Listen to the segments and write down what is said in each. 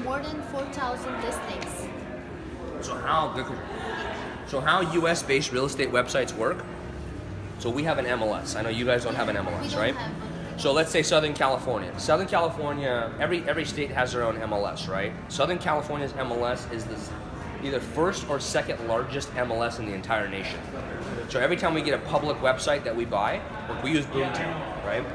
more than 4,000 listings. So how US-based real estate websites work? So we have an MLS. I know you guys don't have an MLS, right? So let's say Southern California. Southern California, every state has their own MLS, right? Southern California's MLS is this either first or second largest MLS in the entire nation. So every time we get a public website that we buy, like we use Boomtown, right?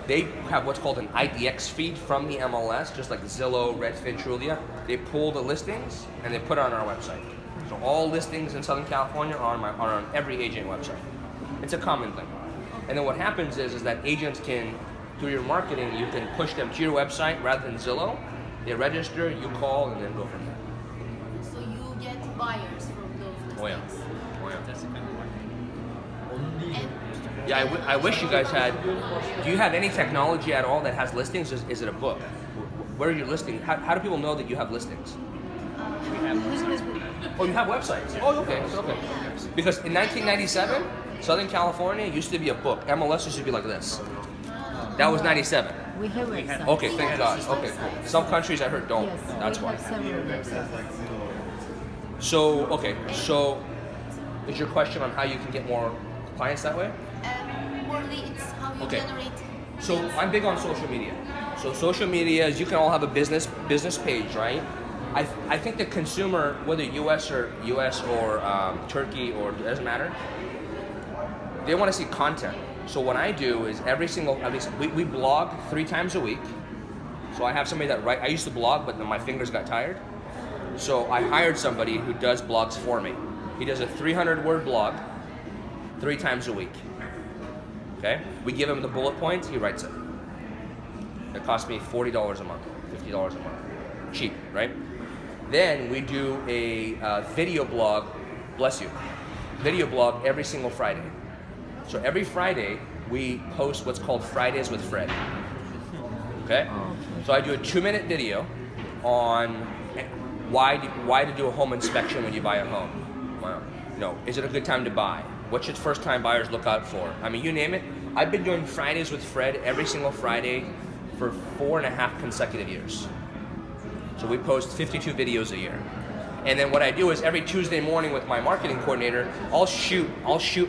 They have what's called an IDX feed from the MLS, just like Zillow, Redfin, Trulia. They pull the listings and they put it on our website. So all listings in Southern California are on every agent website. It's a common thing. And then what happens is that agents can, through your marketing, you can push them to your website rather than Zillow. They register, you call, and then go from there. So you get buyers from those listings. Oh yeah. Oh yeah. That's the kind of marketing. Yeah, I wish you guys had. Do you have any technology at all that has listings? Is it a book? Where are your listings? How do people know that you have listings? We have websites. Oh, you have websites. Oh, okay. Because in 1997, Southern California used to be a book. MLS used to be like this. That was 97. We have websites. Okay, thank God. Okay, cool. Some countries I heard don't. Yes, That's we why. have several websites. So is your question on how you can get more clients that way? Morely, it's how you Okay. generate. So I'm big on social media. So social media is you can all have a business page, right? I think the consumer, whether US or Turkey or it doesn't matter, they want to see content. So what I do is we blog 3 times a week. So I have somebody that I used to blog, but then my fingers got tired. So I hired somebody who does blogs for me. He does a 300-word blog 3 times a week. Okay? We give him the bullet points, he writes it. It costs me $40 a month, $50 a month. Cheap, right? Then we do a video blog, bless you, video blog every single Friday. So every Friday, we post what's called Fridays with Fred. Okay? So I do a 2-minute video on why to do a home inspection when you buy a home. Wow. Is it a good time to buy? What should first-time buyers look out for? I mean, you name it. I've been doing Fridays with Fred every single Friday for 4.5 consecutive years. So we post 52 videos a year. And then what I do is every Tuesday morning with my marketing coordinator, I'll shoot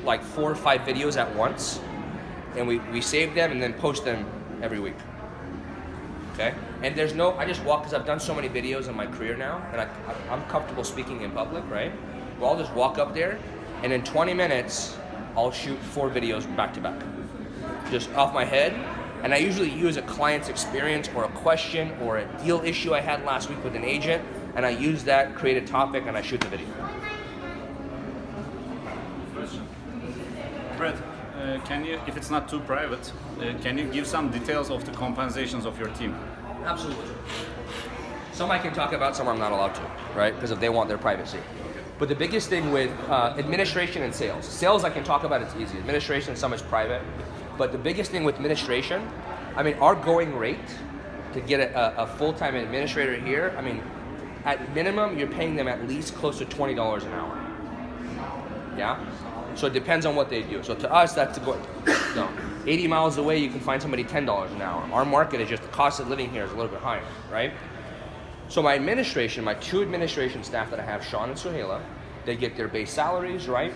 like 4 or 5 videos at once, and we save them and then post them every week. Okay? And I just walk, because I've done so many videos in my career now, and I'm comfortable speaking in public, right? Well, I'll just walk up there, and in 20 minutes, I'll shoot 4 videos back to back. Just off my head. And I usually use a client's experience or a question or a deal issue I had last week with an agent, and I use that, create a topic, and I shoot the video. Brett, can you, if it's not too private, can you give some details of the compensations of your team? Absolutely. Some I can talk about, some I'm not allowed to, right? Because if they want their privacy. But the biggest thing with administration and sales. Sales I can talk about, it's easy. Administration, some is private. But the biggest thing with administration, I mean, our going rate to get a full-time administrator here, I mean, at minimum, you're paying them at least close to $20 an hour. Yeah? So it depends on what they do. So to us, that's 80 miles away, you can find somebody $10 an hour. Our market is just, the cost of living here is a little bit higher, right? So my 2 administration staff that I have, Sean and Suhaila, they get their base salaries, right?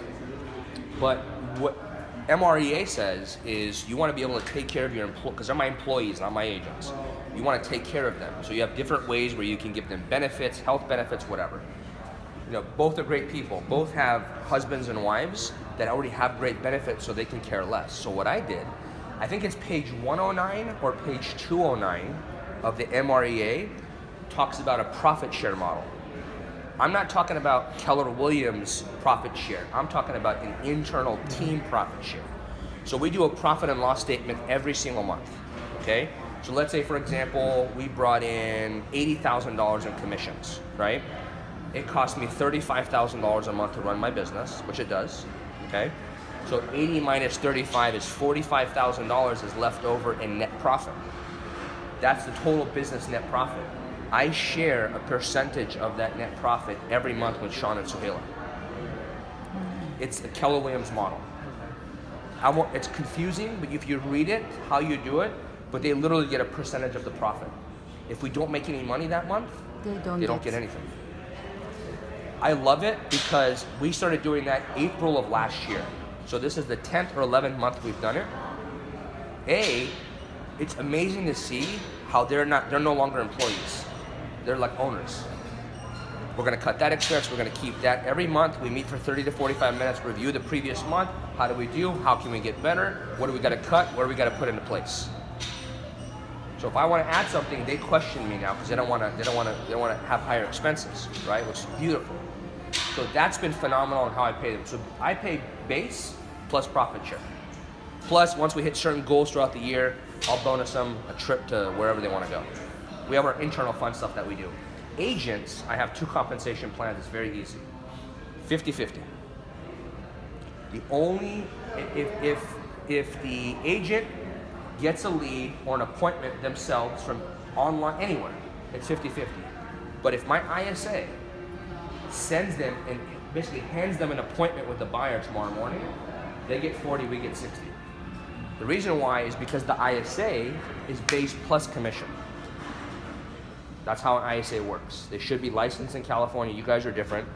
But what MREA says is you want to be able to take care of your employees, because they're my employees, not my agents. You want to take care of them. So you have different ways where you can give them benefits, health benefits, whatever. Both are great people. Both have husbands and wives that already have great benefits, so they can care less. So what I did, I think it's page 109 or page 209 of the MREA, talks about a profit share model. I'm not talking about Keller Williams profit share. I'm talking about an internal team profit share. So we do a profit and loss statement every single month, okay? So let's say, for example, we brought in $80,000 in commissions, right? It cost me $35,000 a month to run my business, which it does, okay? So 80 minus 35 is $45,000 is left over in net profit. That's the total business net profit. I share a percentage of that net profit every month with Sean and Suhaila. It's the Keller Williams model. It's confusing, but if you read it, how you do it, but they literally get a percentage of the profit. If we don't make any money that month, They don't get anything. I love it because we started doing that April of last year. So this is the 10th or 11th month we've done it. It's amazing to see how they're no longer employees. They're like owners. We're gonna cut that expense, we're gonna keep that. Every month we meet for 30 to 45 minutes, review the previous month. How do we do? How can we get better? What do we gotta cut? What do we gotta put into place? So if I wanna add something, they question me now because they don't wanna have higher expenses, right? Which is beautiful. So that's been phenomenal in how I pay them. So I pay base plus profit share. Plus, once we hit certain goals throughout the year, I'll bonus them a trip to wherever they want to go. We have our internal fun stuff that we do. Agents, I have 2 compensation plans. It's very easy. 50-50. The only, if the agent gets a lead or an appointment themselves from online, anywhere, it's 50-50. But if my ISA sends them and basically hands them an appointment with the buyer tomorrow morning, they get 40, we get 60. The reason why is because the ISA is base plus commission. That's how an ISA works. They should be licensed in California. You guys are different.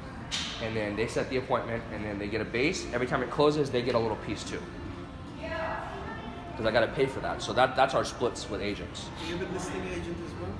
And then they set the appointment and then they get a base. Every time it closes, they get a little piece too. Because I got to pay for that. So that's our splits with agents. Do you have a listing agent as well?